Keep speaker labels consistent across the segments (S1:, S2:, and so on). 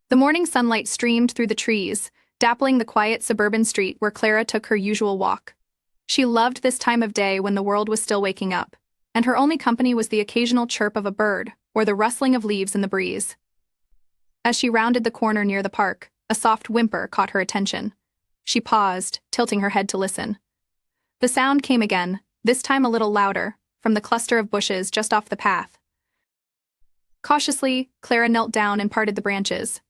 S1: The morning sunlight streamed through the trees, dappling the quiet suburban street where Clara took her usual walk. She loved this time of day when the world was still waking up, and her only company was the occasional chirp of a bird or the rustling of leaves in the breeze. As she rounded the corner near the park, a soft whimper caught her attention. She paused, tilting her head to listen. The sound came again, this time a little louder, from the cluster of bushes just off the path. Cautiously, Clara knelt down and parted the branches.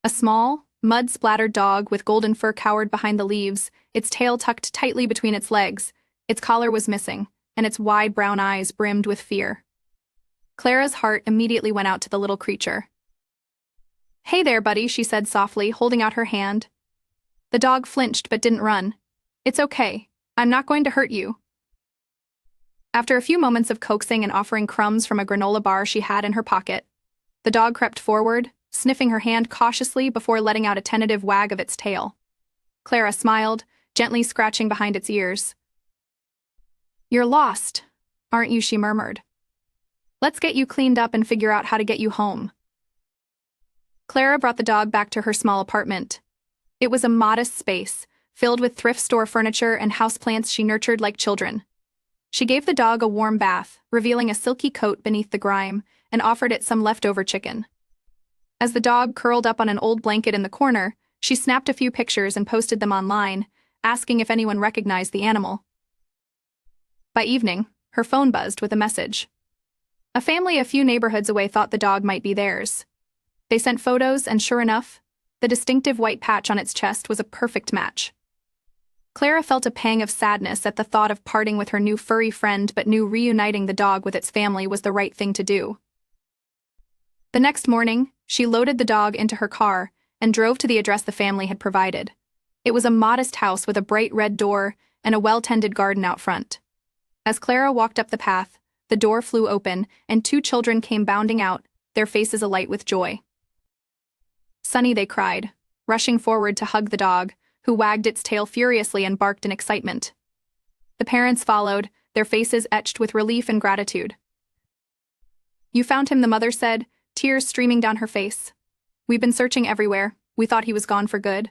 S1: A small, mud-splattered dog with golden fur cowered behind the leaves, its tail tucked tightly between its legs. Its collar was missing, and its wide brown eyes brimmed with fear. Clara's heart immediately went out to the little creature. "Hey there, buddy," she said softly, holding out her hand. The dog flinched but didn't run. "It's okay. I'm not going to hurt you." After a few moments of coaxing and offering crumbs from a granola bar she had in her pocket, the dog crept forward, sniffing her hand cautiously before letting out a tentative wag of its tail. Clara smiled, gently scratching behind its ears. "You're lost, aren't you?" she murmured. "Let's get you cleaned up and figure out how to get you home." Clara brought the dog back to her small apartment. It was a modest space, filled with thrift store furniture and houseplants she nurtured like children. She gave the dog a warm bath, revealing a silky coat beneath the grime, and offered it some leftover chicken. As the dog curled up on an old blanket in the corner, she snapped a few pictures and posted them online, asking if anyone recognized the animal. By evening, her phone buzzed with a message. A family a few neighborhoods away thought the dog might be theirs. They sent photos, and sure enough, the distinctive white patch on its chest was a perfect match. Clara felt a pang of sadness at the thought of parting with her new furry friend, but knew reuniting the dog with its family was the right thing to do. The next morning, she loaded the dog into her car and drove to the address the family had provided. It was a modest house with a bright red door and a well-tended garden out front. As Clara walked up the path, the door flew open and two children came bounding out, their faces alight with joy. "Sonny," they cried, rushing forward to hug the dog, who wagged its tail furiously and barked in excitement. The parents followed, their faces etched with relief and gratitude. "You found him," the mother said, tears streaming down her face. "We've been searching everywhere. We thought he was gone for good."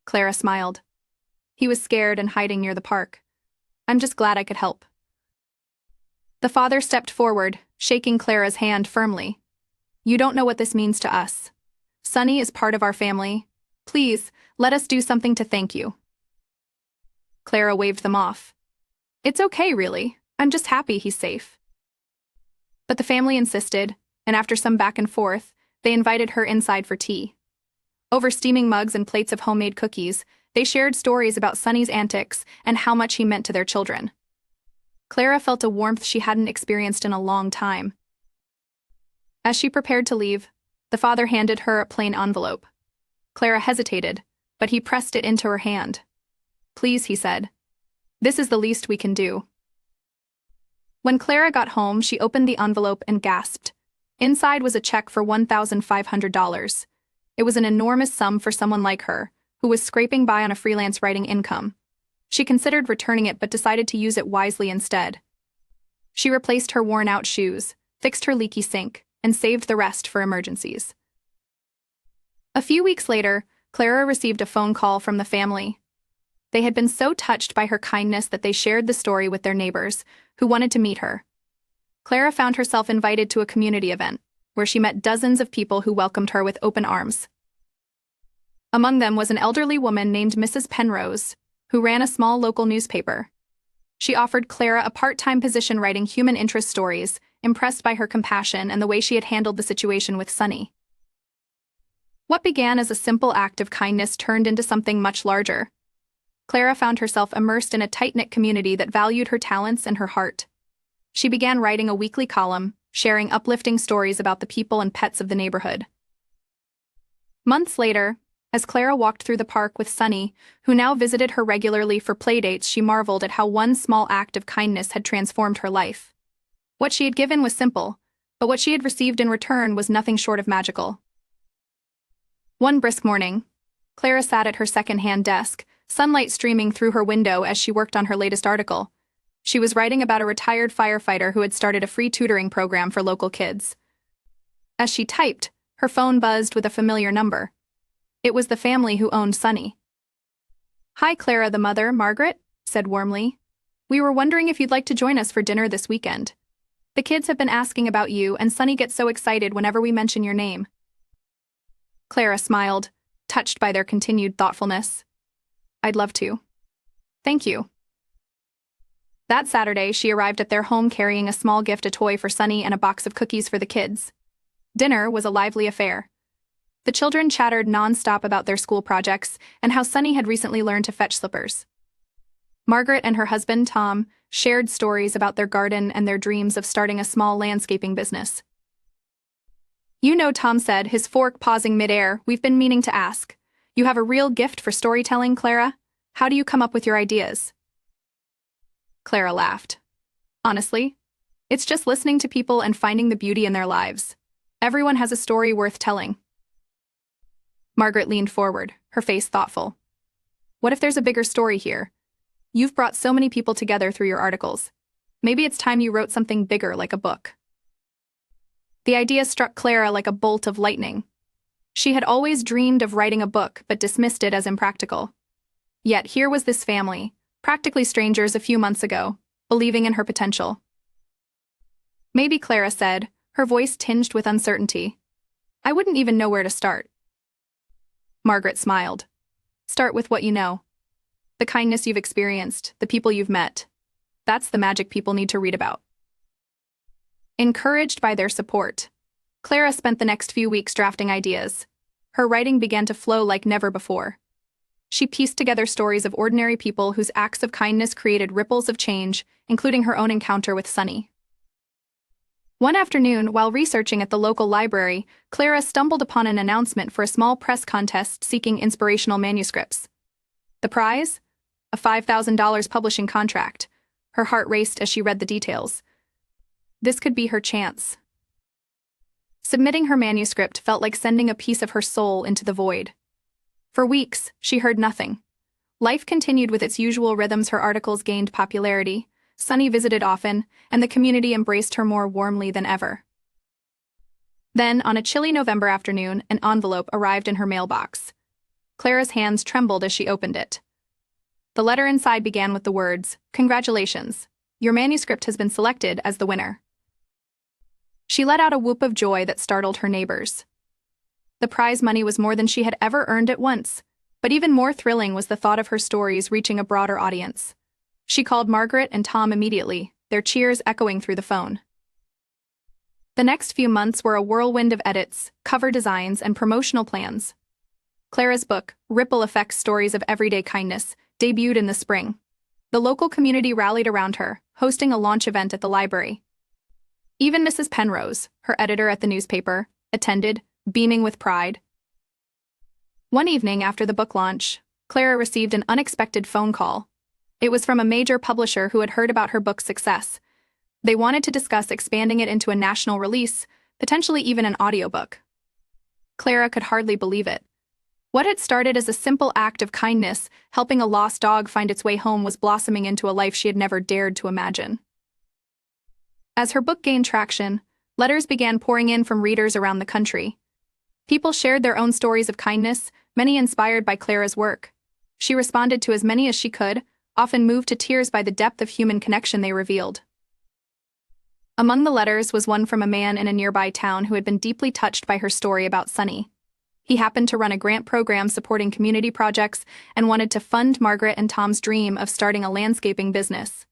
S1: Clara smiled. "He was scared and hiding near the park. I'm just glad I could help." The father stepped forward, shaking Clara's hand firmly. "You don't know what this means to us. Sonny is part of our family. Please, let us do something to thank you." Clara waved them off. "It's okay, really. I'm just happy he's safe." But the family insisted, and after some back and forth, they invited her inside for tea. Over steaming mugs and plates of homemade cookies, they shared stories about Sonny's antics and how much he meant to their children. Clara felt a warmth she hadn't experienced in a long time. As she prepared to leave, the father handed her a plain envelope. Clara hesitated, but he pressed it into her hand. "Please," he said. "This is the least we can do." When Clara got home, she opened the envelope and gasped. Inside was a check for $1,500. It was an enormous sum for someone like her, who was scraping by on a freelance writing income. She considered returning it but decided to use it wisely instead. She replaced her worn-out shoes, fixed her leaky sink, and saved the rest for emergencies. A few weeks later, Clara received a phone call from the family. They had been so touched by her kindness that they shared the story with their neighbors, who wanted to meet her. Clara found herself invited to a community event, where she met dozens of people who welcomed her with open arms. Among them was an elderly woman named Mrs. Penrose, who ran a small local newspaper. She offered Clara a part-time position writing human interest stories, impressed by her compassion and the way she had handled the situation with Sonny. What began as a simple act of kindness turned into something much larger. Clara found herself immersed in a tight-knit community that valued her talents and her heart. She began writing a weekly column, sharing uplifting stories about the people and pets of the neighborhood. Months later, as Clara walked through the park with Sonny, who now visited her regularly for playdates, she marveled at how one small act of kindness had transformed her life. What she had given was simple, but what she had received in return was nothing short of magical. One brisk morning, Clara sat at her second-hand desk, sunlight streaming through her window as she worked on her latest article. She was writing about a retired firefighter who had started a free tutoring program for local kids. As she typed, Her phone buzzed with a familiar number. It was the family who owned Sunny. "Hi, Clara," the mother, Margaret, said warmly. "We were wondering if you'd like to join us for dinner this weekend. The kids have been asking about you, and Sunny gets so excited whenever we mention your name." Clara smiled, touched by their continued thoughtfulness. "I'd love to. Thank you." That Saturday, she arrived at their home carrying a small gift, a toy for Sunny and a box of cookies for the kids. Dinner was a lively affair. The children chattered non-stop about their school projects and how Sunny had recently learned to fetch slippers. Margaret and her husband, Tom, shared stories about their garden and their dreams of starting a small landscaping business. "You know," Tom said, his fork pausing mid-air, "we've been meaning to ask. You have a real gift for storytelling, Clara. How do you come up with your ideas?" Clara laughed. "Honestly, it's just listening to people and finding the beauty in their lives. Everyone has a story worth telling." Margaret leaned forward, her face thoughtful. "What if there's a bigger story here? You've brought so many people together through your articles. Maybe it's time you wrote something bigger, like a book." The idea struck Clara like a bolt of lightning. She had always dreamed of writing a book but dismissed it as impractical. Yet here was this family, practically strangers a few months ago, believing in her potential. "Maybe," Clara said, her voice tinged with uncertainty. "I wouldn't even know where to start." Margaret smiled. "Start with what you know. The kindness you've experienced, the people you've met. That's the magic people need to read about." Encouraged by their support, Clara spent the next few weeks drafting ideas. Her writing began to flow like never before. She pieced together stories of ordinary people whose acts of kindness created ripples of change, including her own encounter with Sunny. One afternoon, while researching at the local library, Clara stumbled upon an announcement for a small press contest seeking inspirational manuscripts. The prize? A $5,000 publishing contract. Her heart raced as she read the details. This could be her chance. Submitting her manuscript felt like sending a piece of her soul into the void. For weeks, she heard nothing. Life continued with its usual rhythms. Her articles gained popularity, Sunny visited often, and the community embraced her more warmly than ever. Then, on a chilly November afternoon, an envelope arrived in her mailbox. Clara's hands trembled as she opened it. The letter inside began with the words, "Congratulations. Your manuscript has been selected as the winner." She let out a whoop of joy that startled her neighbors. The prize money was more than she had ever earned at once, but even more thrilling was the thought of her stories reaching a broader audience. She called Margaret and Tom immediately, their cheers echoing through the phone. The next few months were a whirlwind of edits, cover designs, and promotional plans. Clara's book, Ripple Effects: Stories of Everyday Kindness, debuted in the spring. The local community rallied around her, hosting a launch event at the library. Even Mrs. Penrose, her editor at the newspaper, attended, beaming with pride. One evening after the book launch, Clara received an unexpected phone call. It was from a major publisher who had heard about her book's success. They wanted to discuss expanding it into a national release, potentially even an audiobook. Clara could hardly believe it. What had started as a simple act of kindness, helping a lost dog find its way home, was blossoming into a life she had never dared to imagine. As her book gained traction, letters began pouring in from readers around the country. People shared their own stories of kindness, many inspired by Clara's work. She responded to as many as she could, often moved to tears by the depth of human connection they revealed. Among the letters was one from a man in a nearby town who had been deeply touched by her story about Sunny. He happened to run a grant program supporting community projects and wanted to fund Margaret and Tom's dream of starting a landscaping business.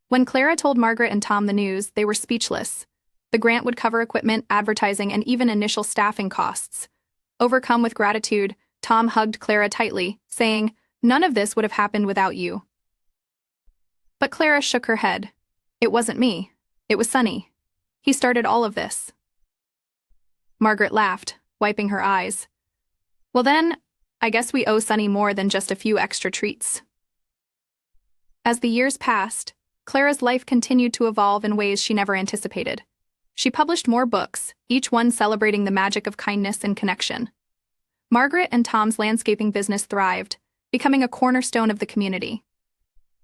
S1: When Clara told Margaret and Tom the news, they were speechless. The grant would cover equipment, advertising, and even initial staffing costs. Overcome with gratitude, Tom hugged Clara tightly, saying, "None of this would have happened without you." But Clara shook her head. "It wasn't me. It was Sunny. He started all of this." Margaret laughed, wiping her eyes. "Well then, I guess we owe Sunny more than just a few extra treats." As the years passed, Clara's life continued to evolve in ways she never anticipated. She published more books, each one celebrating the magic of kindness and connection. Margaret and Tom's landscaping business thrived, becoming a cornerstone of the community.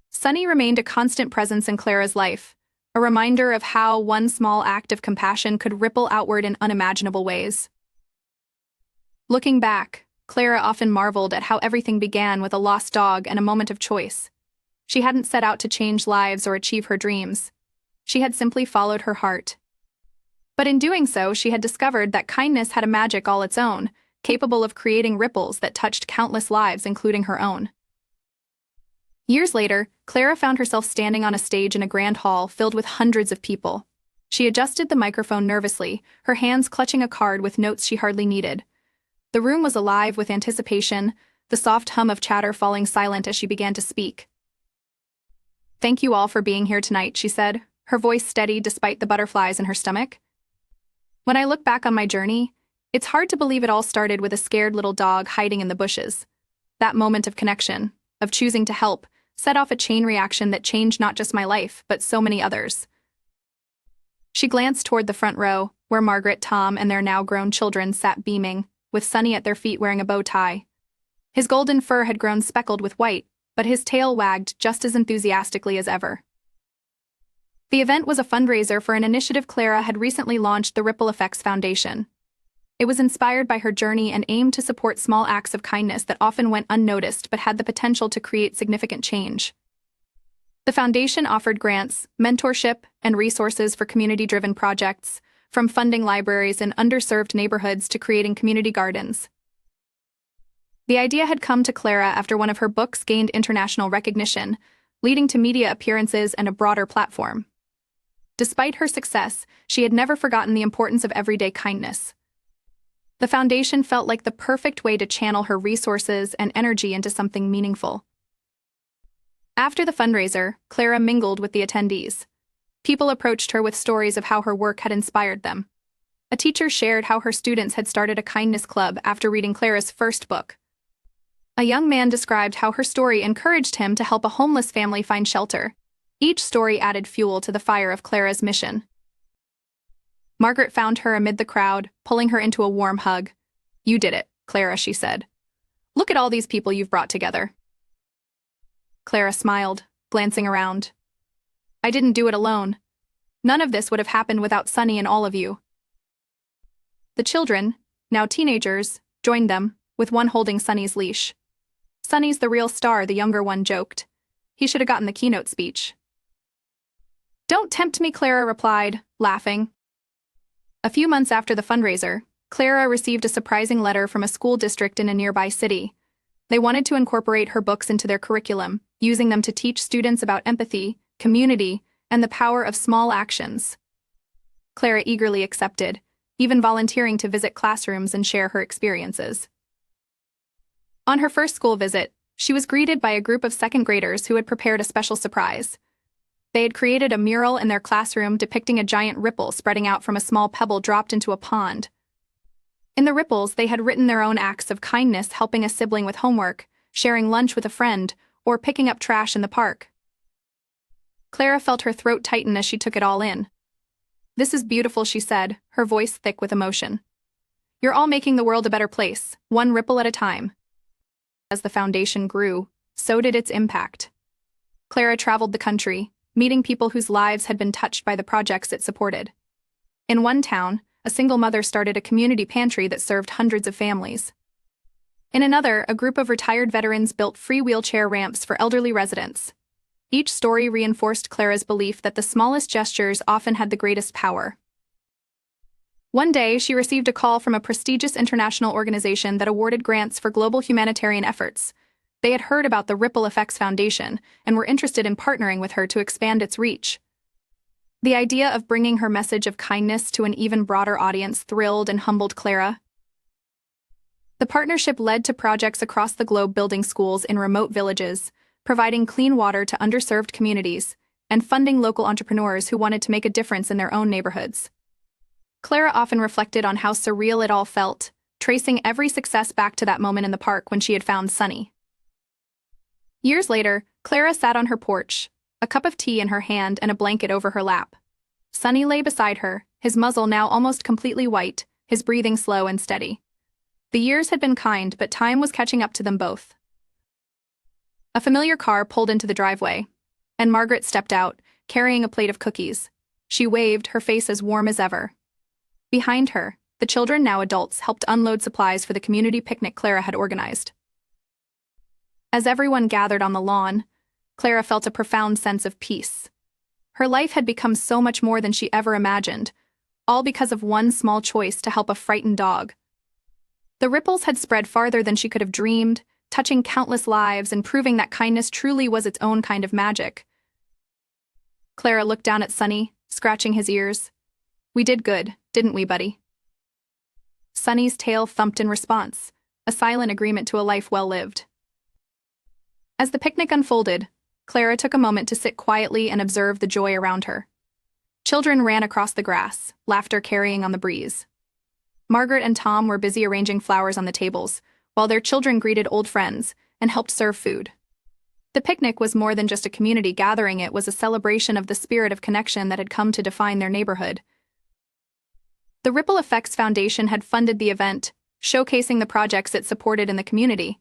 S1: Sunny remained a constant presence in Clara's life, a reminder of how one small act of compassion could ripple outward in unimaginable ways. Looking back, Clara often marveled at how everything began with a lost dog and a moment of choice. She hadn't set out to change lives or achieve her dreams. She had simply followed her heart. But in doing so, she had discovered that kindness had a magic all its own, capable of creating ripples that touched countless lives, including her own. Years later, Clara found herself standing on a stage in a grand hall filled with hundreds of people. She adjusted the microphone nervously, her hands clutching a card with notes she hardly needed. The room was alive with anticipation, the soft hum of chatter falling silent as she began to speak. "Thank you all for being here tonight," she said, her voice steady despite the butterflies in her stomach. "When I look back on my journey, it's hard to believe it all started with a scared little dog hiding in the bushes. That moment of connection, of choosing to help, set off a chain reaction that changed not just my life, but so many others." She glanced toward the front row, where Margaret, Tom, and their now-grown children sat beaming, with Sonny at their feet wearing a bow tie. His golden fur had grown speckled with white, but his tail wagged just as enthusiastically as ever. The event was a fundraiser for an initiative Clara had recently launched, the Ripple Effects Foundation. It was inspired by her journey and aimed to support small acts of kindness that often went unnoticed but had the potential to create significant change. The foundation offered grants, mentorship, and resources for community-driven projects, from funding libraries in underserved neighborhoods to creating community gardens. The idea had come to Clara after one of her books gained international recognition, leading to media appearances and a broader platform. Despite her success, she had never forgotten the importance of everyday kindness. The foundation felt like the perfect way to channel her resources and energy into something meaningful. After the fundraiser, Clara mingled with the attendees. People approached her with stories of how her work had inspired them. A teacher shared how her students had started a kindness club after reading Clara's first book. A young man described how her story encouraged him to help a homeless family find shelter. Each story added fuel to the fire of Clara's mission. Margaret found her amid the crowd, pulling her into a warm hug. "You did it, Clara," she said. "Look at all these people you've brought together." Clara smiled, glancing around. "I didn't do it alone. None of this would have happened without Sonny and all of you." The children, now teenagers, joined them, with one holding Sonny's leash. "Sonny's the real star," the younger one joked. "He should have gotten the keynote speech." "Don't tempt me," Clara replied, laughing. A few months after the fundraiser, Clara received a surprising letter from a school district in a nearby city. They wanted to incorporate her books into their curriculum, using them to teach students about empathy, community, and the power of small actions. Clara eagerly accepted, even volunteering to visit classrooms and share her experiences. On her first school visit, she was greeted by a group of second graders who had prepared a special surprise. They had created a mural in their classroom depicting a giant ripple spreading out from a small pebble dropped into a pond. In the ripples, they had written their own acts of kindness, helping a sibling with homework, sharing lunch with a friend, or picking up trash in the park. Clara felt her throat tighten as she took it all in. "This is beautiful," she said, her voice thick with emotion. "You're all making the world a better place, one ripple at a time." As the foundation grew, so did its impact. Clara traveled the country, meeting people whose lives had been touched by the projects it supported. In one town, a single mother started a community pantry that served hundreds of families. In another, a group of retired veterans built free wheelchair ramps for elderly residents. Each story reinforced Clara's belief that the smallest gestures often had the greatest power. One day, she received a call from a prestigious international organization that awarded grants for global humanitarian efforts. They had heard about the Ripple Effects Foundation and were interested in partnering with her to expand its reach. The idea of bringing her message of kindness to an even broader audience thrilled and humbled Clara. The partnership led to projects across the globe, building schools in remote villages, providing clean water to underserved communities, and funding local entrepreneurs who wanted to make a difference in their own neighborhoods. Clara often reflected on how surreal it all felt, tracing every success back to that moment in the park when she had found Sonny. Years later, Clara sat on her porch, a cup of tea in her hand and a blanket over her lap. Sonny lay beside her, his muzzle now almost completely white, his breathing slow and steady. The years had been kind, but time was catching up to them both. A familiar car pulled into the driveway, and Margaret stepped out, carrying a plate of cookies. She waved, her face as warm as ever. Behind her, the children, now adults, helped unload supplies for the community picnic Clara had organized. As everyone gathered on the lawn, Clara felt a profound sense of peace. Her life had become so much more than she ever imagined, all because of one small choice to help a frightened dog. The ripples had spread farther than she could have dreamed, touching countless lives and proving that kindness truly was its own kind of magic. Clara looked down at Sunny, scratching his ears. "We did good, didn't we, buddy?" Sunny's tail thumped in response, a silent agreement to a life well lived. As the picnic unfolded, Clara took a moment to sit quietly and observe the joy around her. Children ran across the grass, laughter carrying on the breeze. Margaret and Tom were busy arranging flowers on the tables, while their children greeted old friends and helped serve food. The picnic was more than just a community gathering, it was a celebration of the spirit of connection that had come to define their neighborhood. The Ripple Effects Foundation had funded the event, showcasing the projects it supported in the community.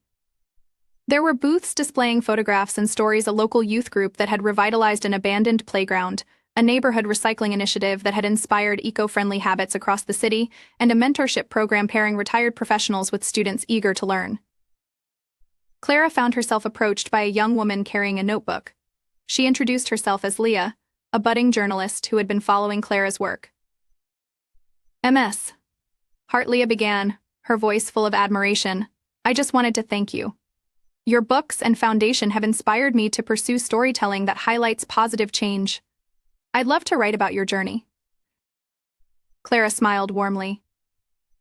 S1: There were booths displaying photographs and stories, a local youth group that had revitalized an abandoned playground, a neighborhood recycling initiative that had inspired eco-friendly habits across the city, and a mentorship program pairing retired professionals with students eager to learn. Clara found herself approached by a young woman carrying a notebook. She introduced herself as Leah, a budding journalist who had been following Clara's work. "Ms. Hart," Leah began, her voice full of admiration, "I just wanted to thank you. Your books and foundation have inspired me to pursue storytelling that highlights positive change. I'd love to write about your journey." Clara smiled warmly.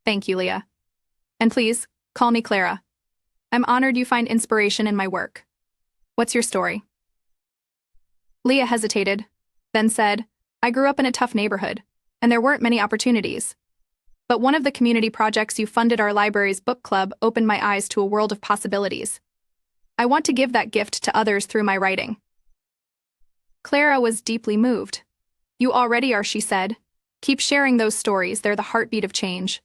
S1: "Thank you, Leah. And please, call me Clara. I'm honored you find inspiration in my work. What's your story?" Leah hesitated, then said, "I grew up in a tough neighborhood, and there weren't many opportunities. But one of the community projects you funded, our library's book club, opened my eyes to a world of possibilities. I want to give that gift to others through my writing." Clara was deeply moved. "You already are," she said. "Keep sharing those stories, they're the heartbeat of change."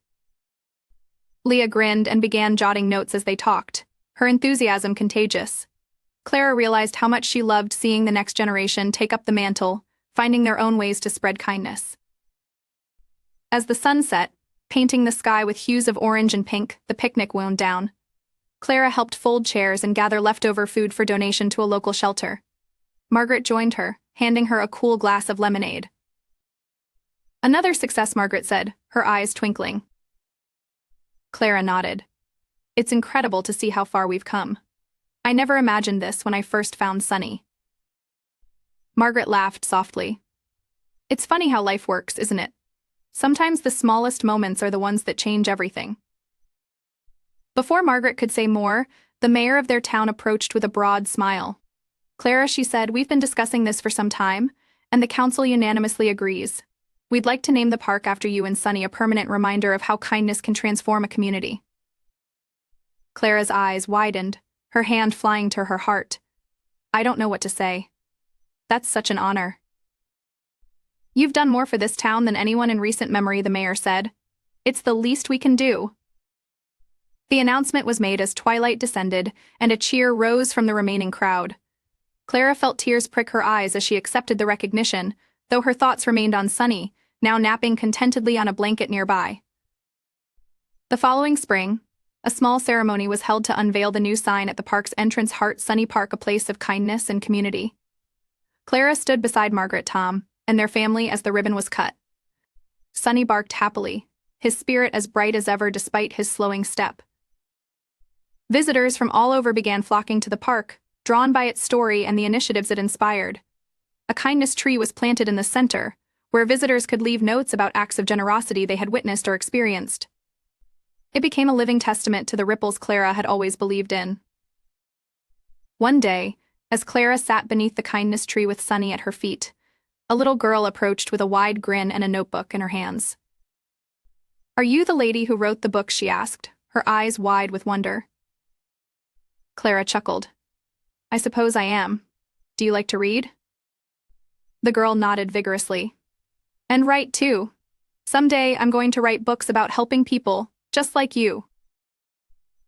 S1: Leah grinned and began jotting notes as they talked, her enthusiasm contagious. Clara realized how much she loved seeing the next generation take up the mantle, finding their own ways to spread kindness. As the sun set, painting the sky with hues of orange and pink, the picnic wound down. Clara helped fold chairs and gather leftover food for donation to a local shelter. Margaret joined her, handing her a cool glass of lemonade. "Another success," Margaret said, her eyes twinkling. Clara nodded. "It's incredible to see how far we've come. I never imagined this when I first found Sunny." Margaret laughed softly. "It's funny how life works, isn't it? Sometimes the smallest moments are the ones that change everything." Before Margaret could say more, the mayor of their town approached with a broad smile. "Clara," she said, "we've been discussing this for some time, and the council unanimously agrees. We'd like to name the park after you and Sunny, a permanent reminder of how kindness can transform a community." Clara's eyes widened, her hand flying to her heart. "I don't know what to say. That's such an honor." "You've done more for this town than anyone in recent memory," the mayor said. "It's the least we can do." The announcement was made as twilight descended, and a cheer rose from the remaining crowd. Clara felt tears prick her eyes as she accepted the recognition, though her thoughts remained on Sunny, now napping contentedly on a blanket nearby. The following spring, a small ceremony was held to unveil the new sign at the park's entrance, "Heart Sunny Park, a place of kindness and community." Clara stood beside Margaret, Tom, and their family as the ribbon was cut. Sunny barked happily, his spirit as bright as ever despite his slowing step. Visitors from all over began flocking to the park, drawn by its story and the initiatives it inspired. A kindness tree was planted in the center, where visitors could leave notes about acts of generosity they had witnessed or experienced. It became a living testament to the ripples Clara had always believed in. One day, as Clara sat beneath the kindness tree with Sunny at her feet, a little girl approached with a wide grin and a notebook in her hands. "Are you the lady who wrote the book?" she asked, her eyes wide with wonder. Clara chuckled. "I suppose I am. Do you like to read?" The girl nodded vigorously. "And write too. Someday I'm going to write books about helping people, just like you."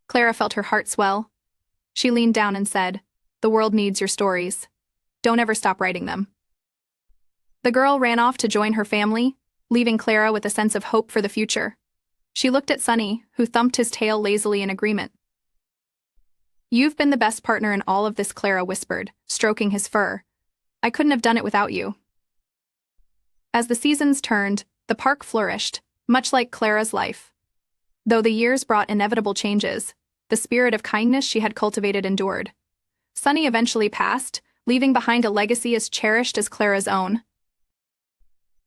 S1: Clara felt her heart swell. She leaned down and said, "The world needs your stories. Don't ever stop writing them." The girl ran off to join her family, leaving Clara with a sense of hope for the future. She looked at Sunny, who thumped his tail lazily in agreement. "You've been the best partner in all of this," Clara whispered, stroking his fur. "I couldn't have done it without you." As the seasons turned, the park flourished, much like Clara's life. Though the years brought inevitable changes, the spirit of kindness she had cultivated endured. Sunny eventually passed, leaving behind a legacy as cherished as Clara's own.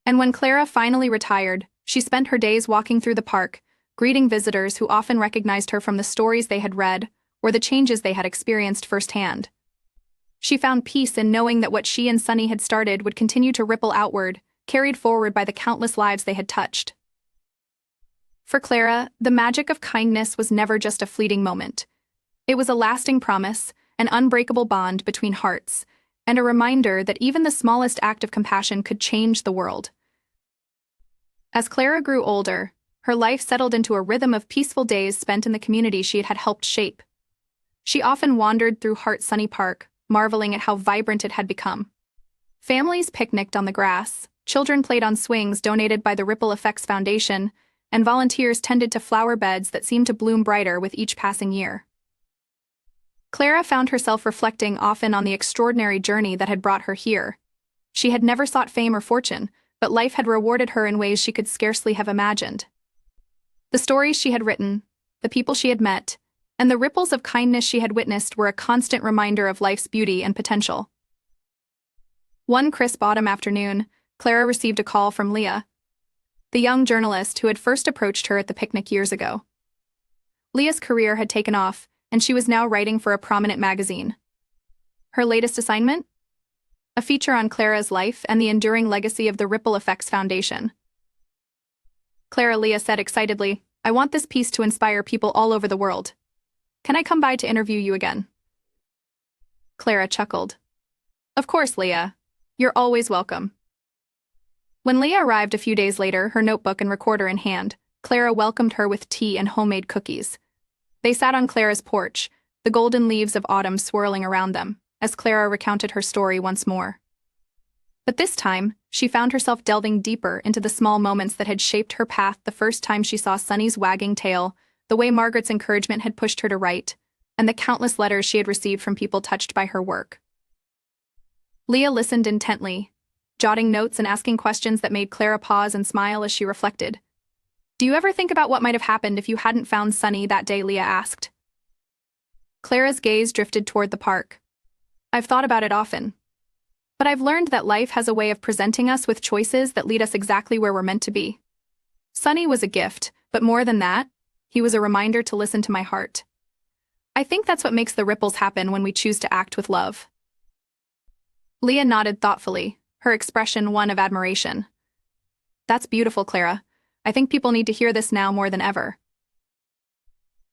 S1: And when Clara finally retired, she spent her days walking through the park, greeting visitors who often recognized her from the stories they had read or the changes they had experienced firsthand. She found peace in knowing that what she and Sunny had started would continue to ripple outward, carried forward by the countless lives they had touched. For Clara, the magic of kindness was never just a fleeting moment. It was a lasting promise, an unbreakable bond between hearts, and a reminder that even the smallest act of compassion could change the world. As Clara grew older, her life settled into a rhythm of peaceful days spent in the community she had helped shape. She often wandered through Sunny Park, marveling at how vibrant it had become. Families picnicked on the grass, children played on swings donated by the Ripple Effects Foundation, and volunteers tended to flower beds that seemed to bloom brighter with each passing year. Clara found herself reflecting often on the extraordinary journey that had brought her here. She had never sought fame or fortune, but life had rewarded her in ways she could scarcely have imagined. The stories she had written, the people she had met, and the ripples of kindness she had witnessed were a constant reminder of life's beauty and potential. One crisp autumn afternoon, Clara received a call from Leah, the young journalist who had first approached her at the picnic years ago. Leah's career had taken off, and she was now writing for a prominent magazine. Her latest assignment? A feature on Clara's life and the enduring legacy of the Ripple Effects Foundation. "Clara," Leah said excitedly, "I want this piece to inspire people all over the world. Can I come by to interview you again?" Clara chuckled. "Of course, Leah. You're always welcome." When Leah arrived a few days later, her notebook and recorder in hand, Clara welcomed her with tea and homemade cookies. They sat on Clara's porch, the golden leaves of autumn swirling around them, as Clara recounted her story once more. But this time, she found herself delving deeper into the small moments that had shaped her path the first time she saw Sunny's wagging tail, the way Margaret's encouragement had pushed her to write, and the countless letters she had received from people touched by her work. Leah listened intently, jotting notes and asking questions that made Clara pause and smile as she reflected. "Do you ever think about what might have happened if you hadn't found Sunny that day?" Leah asked. Clara's gaze drifted toward the park. "I've thought about it often. But I've learned that life has a way of presenting us with choices that lead us exactly where we're meant to be. Sunny was a gift, but more than that, he was a reminder to listen to my heart. I think that's what makes the ripples happen when we choose to act with love." Leah nodded thoughtfully, her expression one of admiration. "That's beautiful, Clara. I think people need to hear this now more than ever."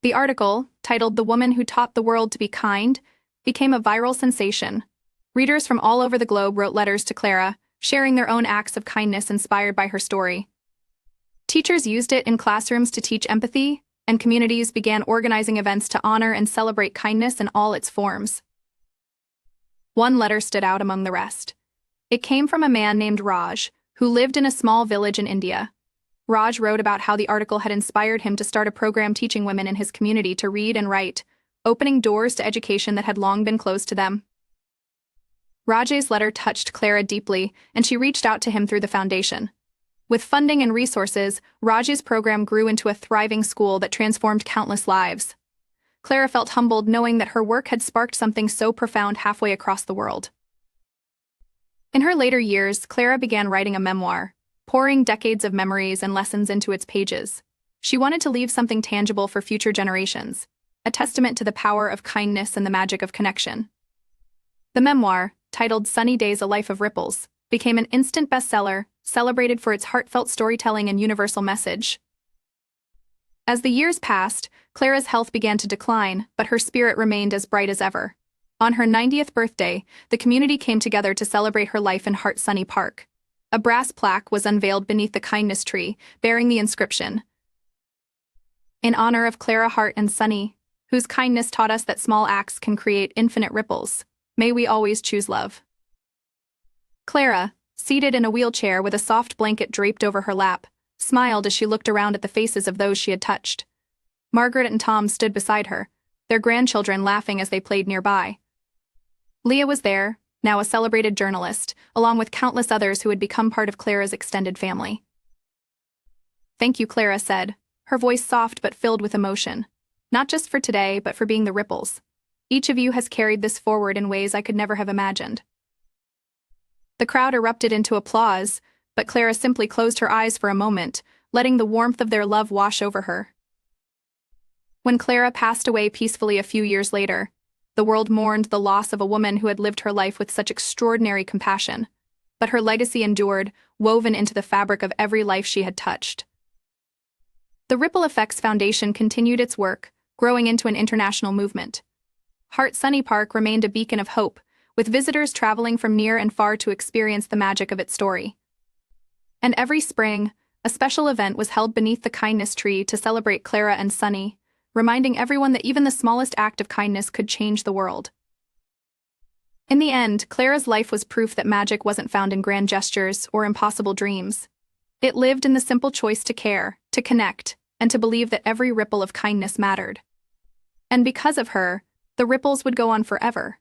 S1: The article, titled "The Woman Who Taught the World to Be Kind," became a viral sensation. Readers from all over the globe wrote letters to Clara, sharing their own acts of kindness inspired by her story. Teachers used it in classrooms to teach empathy, and communities began organizing events to honor and celebrate kindness in all its forms. One letter stood out among the rest. It came from a man named Raj, who lived in a small village in India. Raj wrote about how the article had inspired him to start a program teaching women in his community to read and write, opening doors to education that had long been closed to them. Raj's letter touched Clara deeply, and she reached out to him through the foundation. With funding and resources, Raj's program grew into a thriving school that transformed countless lives. Clara felt humbled knowing that her work had sparked something so profound halfway across the world. In her later years, Clara began writing a memoir, pouring decades of memories and lessons into its pages. She wanted to leave something tangible for future generations, a testament to the power of kindness and the magic of connection. The memoir, titled Sunny Days: A Life of Ripples, became an instant bestseller, celebrated for its heartfelt storytelling and universal message. As the years passed, Clara's health began to decline, but her spirit remained as bright as ever. On her 90th birthday, the community came together to celebrate her life in Sunny Park. A brass plaque was unveiled beneath the kindness tree, bearing the inscription, "In honor of Clara Hart and Sunny, whose kindness taught us that small acts can create infinite ripples. May we always choose love." Clara, seated in a wheelchair with a soft blanket draped over her lap, smiled as she looked around at the faces of those she had touched. Margaret and Tom stood beside her, their grandchildren laughing as they played nearby. Leah was there, now a celebrated journalist, along with countless others who had become part of Clara's extended family. "Thank you," Clara said, her voice soft but filled with emotion. "Not just for today, but for being the ripples. Each of you has carried this forward in ways I could never have imagined." The crowd erupted into applause, but Clara simply closed her eyes for a moment, letting the warmth of their love wash over her. When Clara passed away peacefully a few years later, the world mourned the loss of a woman who had lived her life with such extraordinary compassion, but her legacy endured, woven into the fabric of every life she had touched. The Ripple Effects Foundation continued its work, growing into an international movement. Heart Sunny Park remained a beacon of hope, with visitors traveling from near and far to experience the magic of its story. And every spring, a special event was held beneath the kindness tree to celebrate Clara and Sunny, reminding everyone that even the smallest act of kindness could change the world. In the end, Clara's life was proof that magic wasn't found in grand gestures or impossible dreams. It lived in the simple choice to care, to connect, and to believe that every ripple of kindness mattered. And because of her, the ripples would go on forever.